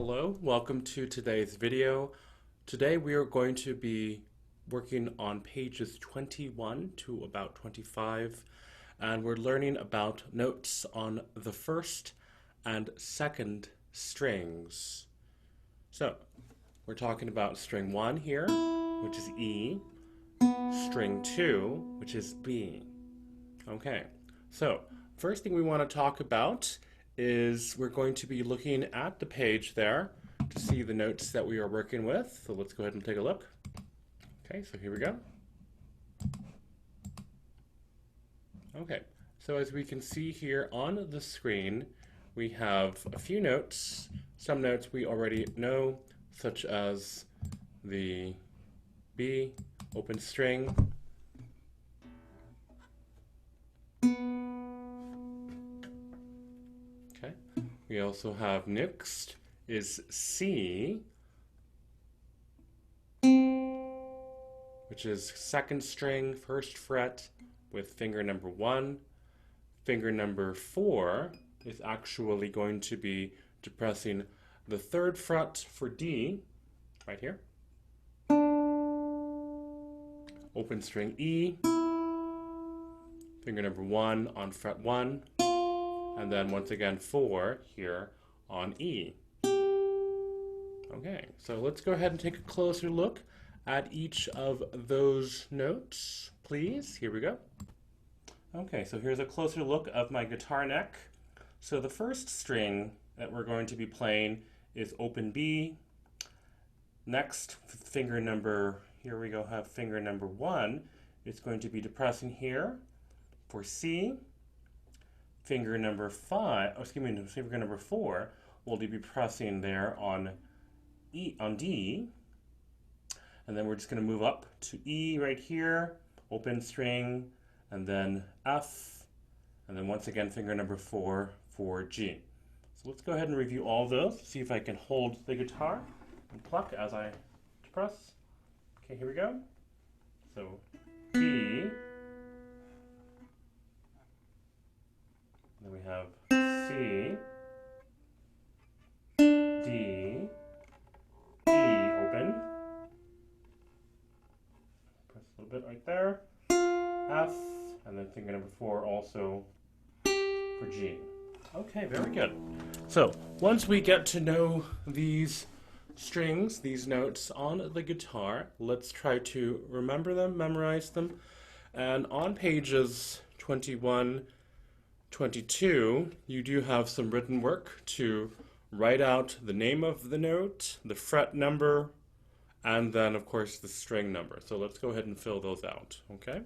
Hello, welcome to today's video. Today we are going to be working on pages 21 to about 25, and we're learning about notes on the first and second strings. So we're talking about string 1 here, which is E, string 2, which is B. Okay, so first thing we want to talk about is we're going to be looking at the page there to see the notes that we are working with. So let's go ahead and take a look. Okay, so here we go. Okay, so as we can see here on the screen, we have a few notes. Some notes we already know, such as the B, open string, we also have next is C, which is second string, first fret with finger number 1. Finger number 4 is actually going to be depressing the third fret for D, right here. Open string E, finger number 1 on fret 1. And then once again 4 here on E. Okay, so let's go ahead and take a closer look at each of those notes, please. Here we go. Okay, so here's a closer look of my guitar neck. So the first string that we're going to be playing is open B. Next, finger number, here we go, have finger number 1. It's going to be depressing here for C. Finger number 4 will be pressing there on D, and then we're just going to move up to E right here, open string, and then F, and then once again finger number 4 for G. So let's go ahead and review all those, see if I can hold the guitar and pluck as I press. Okay, here we go. So B. Then we have C, D, E, open. Press a little bit right there. F, and then finger number 4 also for G. Okay, very good. So once we get to know these strings, these notes on the guitar, let's try to remember them, memorize them. And on pages 21, 22, you do have some written work to write out the name of the note, the fret number, and then of course the string number. So let's go ahead and fill those out, okay?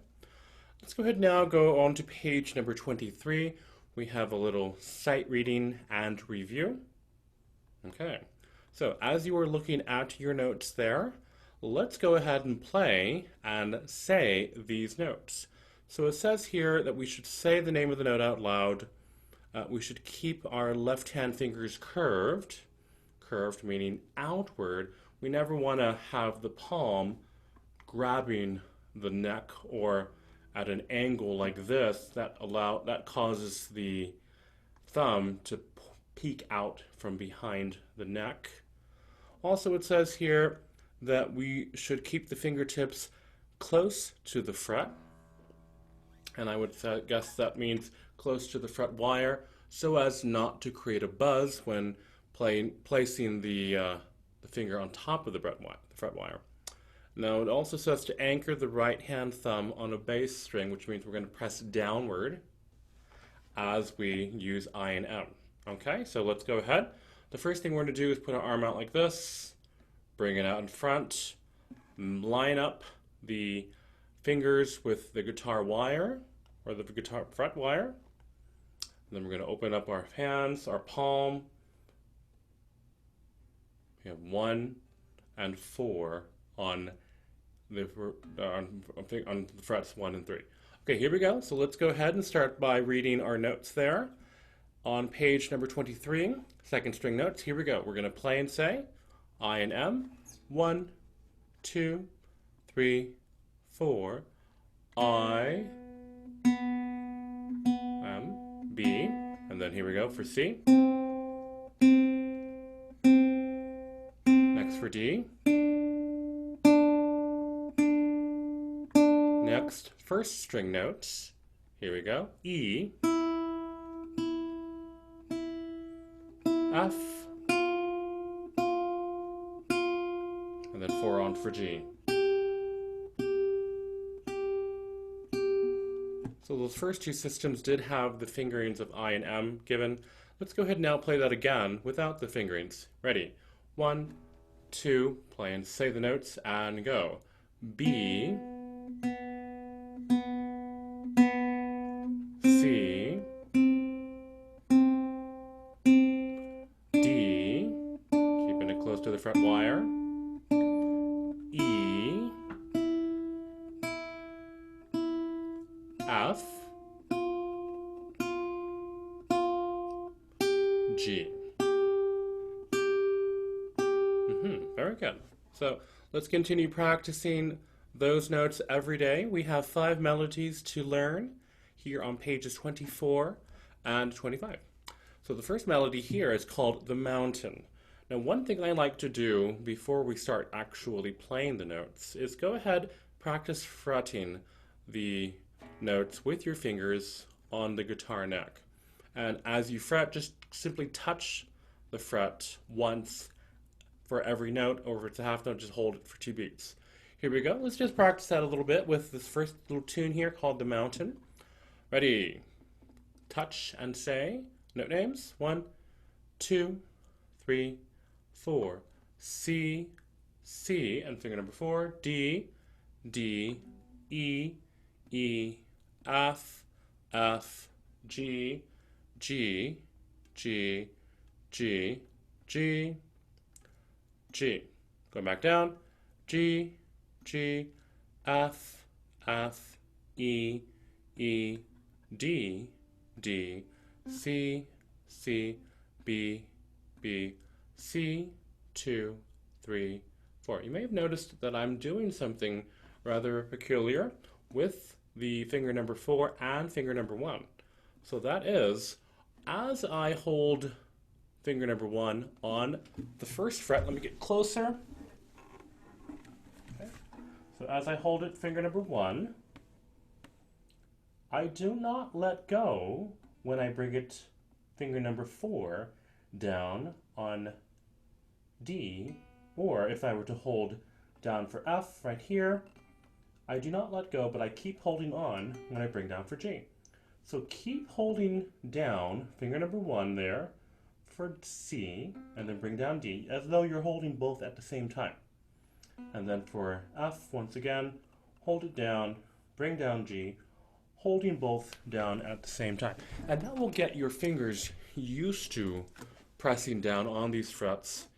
Let's go ahead now, go on to page number 23. We have a little sight reading and review. Okay, so as you are looking at your notes there, let's go ahead and play and say these notes. So it says here that we should say the name of the note out loud. We should keep our left-hand fingers curved meaning outward. We never want to have the palm grabbing the neck or at an angle like this that causes the thumb to peek out from behind the neck. Also, it says here that we should keep the fingertips close to the fret. And I would guess that means close to the fret wire so as not to create a buzz when placing the finger on top of the fret wire. Now it also says to anchor the right hand thumb on a bass string, which means we're going to press downward as we use I and M. Okay, so let's go ahead. The first thing we're going to do is put our arm out like this, bring it out in front, line up the fingers with the guitar wire or the guitar fret wire. And then we're going to open up our hands, our palm. We have 1 and 4 on the frets 1 and 3. Okay, here we go. So let's go ahead and start by reading our notes there. On page number 23, second string notes, here we go. We're going to play and say I and M. 1, 2, 3, 4. I, M, B, and then here we go for C. for D. Next, first string notes. Here we go. E, F, and then 4 on for G. So those first two systems did have the fingerings of I and M given. Let's go ahead and now play that again without the fingerings. Ready? 1, 2, play and say the notes and go. B, C, D, keeping it close to the fret wire, E, F, G. Very good. So let's continue practicing those notes every day. We have 5 melodies to learn here on pages 24 and 25. So the first melody here is called The Mountain. Now, one thing I like to do before we start actually playing the notes is go ahead, practice fretting the notes with your fingers on the guitar neck. And as you fret, just simply touch the fret once for every note, or if it's a half note, just hold it for 2 beats. Here we go. Let's just practice that a little bit with this first little tune here called The Mountain. Ready? Touch and say note names. 1, 2, 3, 4. C, C, and finger number 4. D, D, E, E, F, F, G, G, G, G, G, G. Going back down. G, G, F, F, E, E, D, D, C, C, B, B, C, 2, 3, 4. You may have noticed that I'm doing something rather peculiar with the finger number 4 and finger number 1. So that is, as I hold finger number 1 on the first fret, let me get closer. Okay. So as I hold it, finger number 1, I do not let go when I bring it, finger number 4, down on D, or if I were to hold down for F right here, I do not let go, but I keep holding on when I bring down for G. So keep holding down finger number 1 there for C, and then bring down D, as though you're holding both at the same time. And then for F, once again, hold it down, bring down G, holding both down at the same time. And that will get your fingers used to pressing down on these frets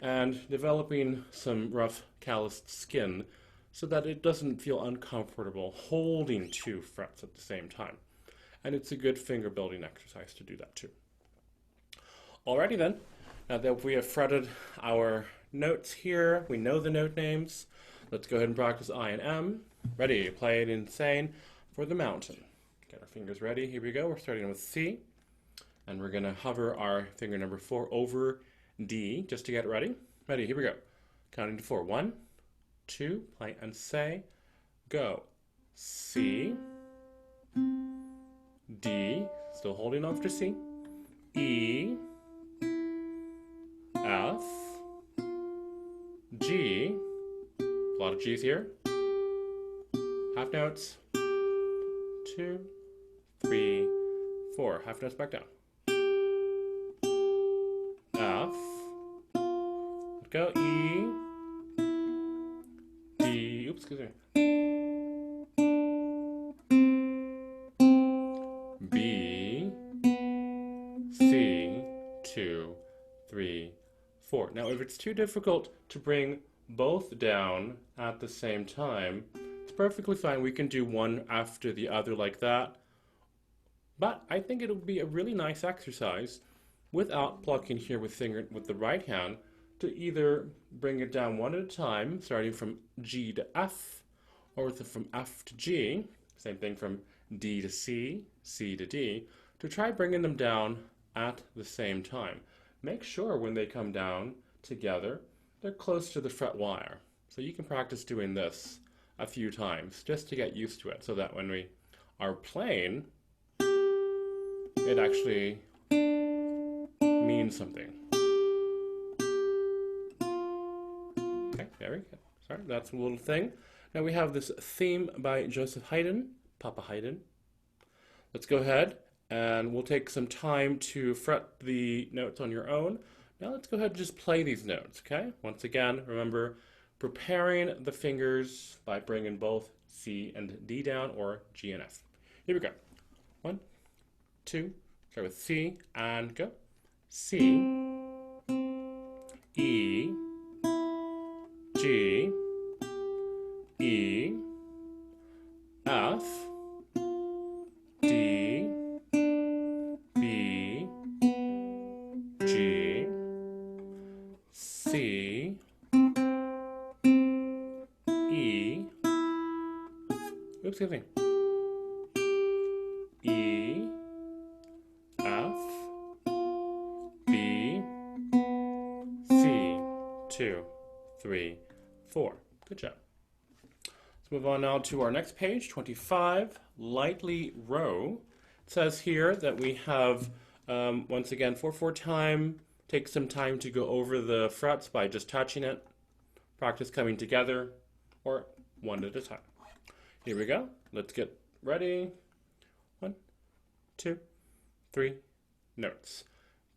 and developing some rough calloused skin so that it doesn't feel uncomfortable holding 2 frets at the same time. And it's a good finger building exercise to do that too. Alrighty then, now that we have fretted our notes here, we know the note names, let's go ahead and practice I and M. Ready, play it insane for The Mountain. Get our fingers ready, here we go, we're starting with C, and we're going to hover our finger number 4 over D just to get ready. Ready, here we go. Counting to 4, 1, 2, play and say, go. C, D, still holding off to C, E, F, G, a lot of G's here, half notes, 2, 3, 4, half notes back down, F, go, E, D, oops, excuse me, B, C, 2, 3, 4. Now, if it's too difficult to bring both down at the same time, it's perfectly fine. We can do one after the other like that. But I think it'll be a really nice exercise without plucking here with the right hand to either bring it down one at a time, starting from G to F, or from F to G, same thing from D to C, C to D, to try bringing them down at the same time. Make sure when they come down together they're close to the fret wire. So you can practice doing this a few times just to get used to it, so that when we are playing, it actually means something. Okay, very good. Sorry, that's a little thing. Now we have this theme by Joseph Haydn, Papa Haydn. Let's go ahead and we'll take some time to fret the notes on your own. Now let's go ahead and just play these notes, okay? Once again, remember preparing the fingers by bringing both C and D down, or G and F. Here we go. 1, 2, start with C and go. C, E, G, E, F, D, B, G, C, E, oops, excuse me, E, F, B, C, 2, 3, 4. Good job. Let's move on now to our next page, 25, lightly row. It says here that we have, once again, 4/4 time. Take some time to go over the frets by just touching it. Practice coming together, or one at a time. Here we go. Let's get ready. 1, 2, 3, notes.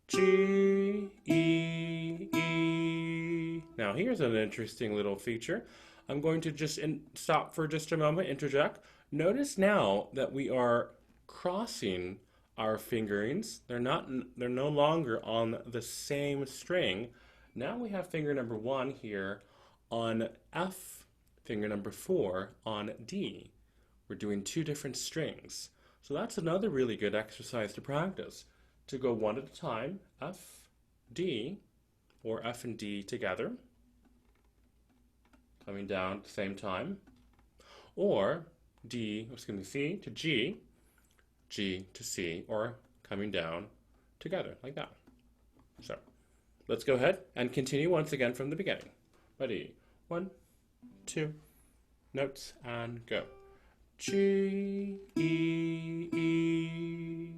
G, E, E. Now here's an interesting little feature. I'm going to just stop for just a moment, interject. Notice now that we are crossing our fingerings. They're no longer on the same string. Now we have finger number 1 here on F, finger number 4 on D. We're doing 2 different strings. So that's another really good exercise to practice. To go one at a time, F, D, or F and D together, coming down at the same time, or C to G, G to C, or coming down together, like that. So, let's go ahead and continue once again from the beginning. Ready? 1, 2, notes, and go. G, E, E,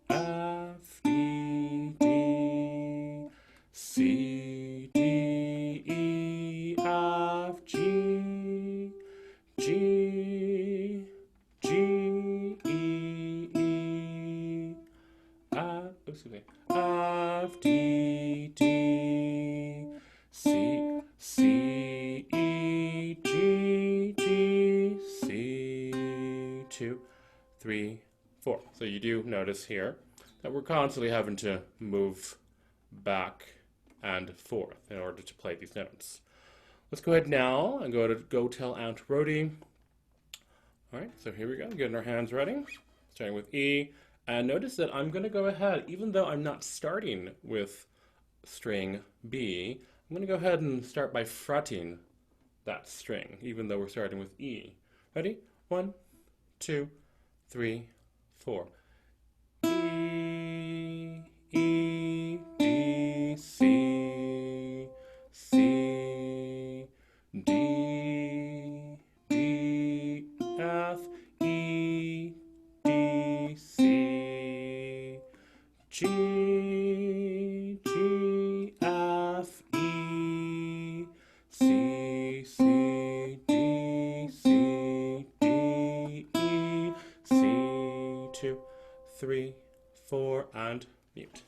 F, E, D, C, D, E, F, G, G, G, E, E, F, D, D, C, C, E, G, G, C, 2, 3, 4. So you do notice here that we're constantly having to move back and forth in order to play these notes. Let's go ahead now and go tell Aunt Rhody. All right, so here we go, getting our hands ready, starting with E. And notice that I'm going to go ahead, even though I'm not starting with string B, I'm going to go ahead and start by fretting that string, even though we're starting with E. Ready? 1, 2, 3, 4. E, E, D, C, C, D, D, F, E, D, C, G, G, F, E, C, C, D, C, D, E, C, 2, 3, 4, and mute.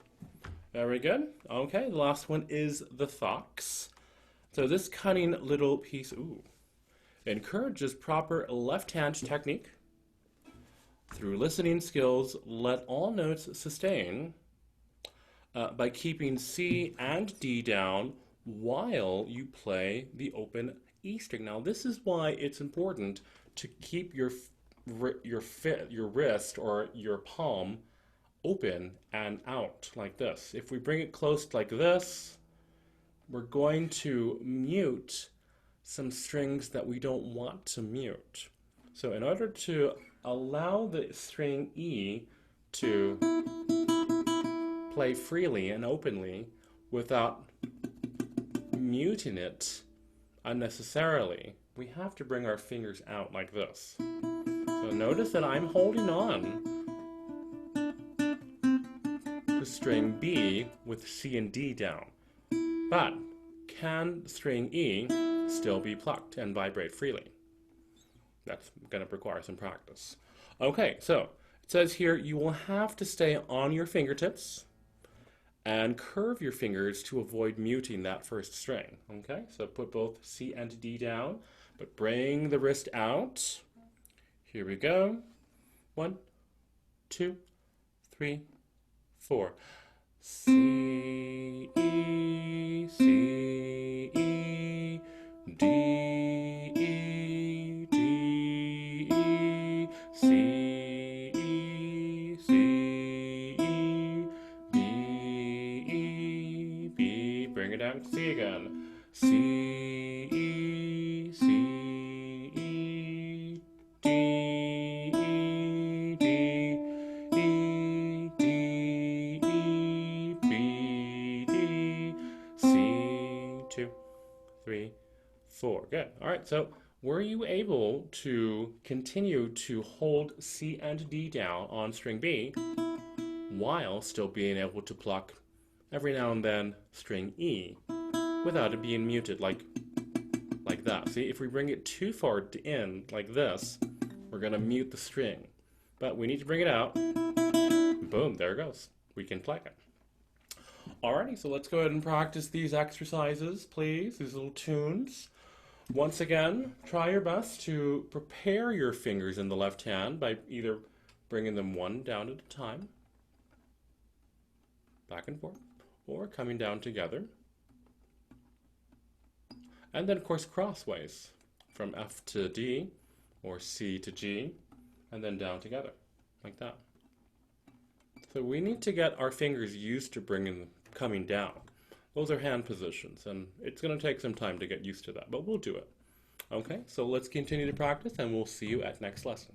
Very good. Okay, the last one is the fox. So this cunning little piece, encourages proper left-hand technique. Through listening skills, let all notes sustain by keeping C and D down while you play the open E string. Now, this is why it's important to keep your wrist or your palm open and out like this. If we bring it close like this, we're going to mute some strings that we don't want to mute. So in order to allow the string E to play freely and openly without muting it unnecessarily, we have to bring our fingers out like this. So notice that I'm holding on to string B with C and D down. But can string E still be plucked and vibrate freely? That's going to require some practice. Okay, so it says here you will have to stay on your fingertips and curve your fingers to avoid muting that first string. Okay, so put both C and D down, but bring the wrist out. Here we go. 1, 2, 3, 4. C, E, C, E, D, E, D, E, C, E, C, E, B, E, B. Bring it down to C again. C, E, C, E, D, E, D, E, D, E, B, D, C, 2, 3, 4. Good. All right, so were you able to continue to hold C and D down on string B while still being able to pluck every now and then string E without it being muted like that? See, if we bring it too far in like this, we're going to mute the string. But we need to bring it out. Boom, there it goes. We can pluck it. Alrighty, so let's go ahead and practice these exercises, please, these little tunes. Once again, try your best to prepare your fingers in the left hand by either bringing them one down at a time, back and forth, or coming down together. And then, of course, crossways, from F to D, or C to G, and then down together, like that. So we need to get our fingers used to coming down. Those are hand positions, and it's going to take some time to get used to that, but we'll do it. Okay, so let's continue to practice, and we'll see you at next lesson.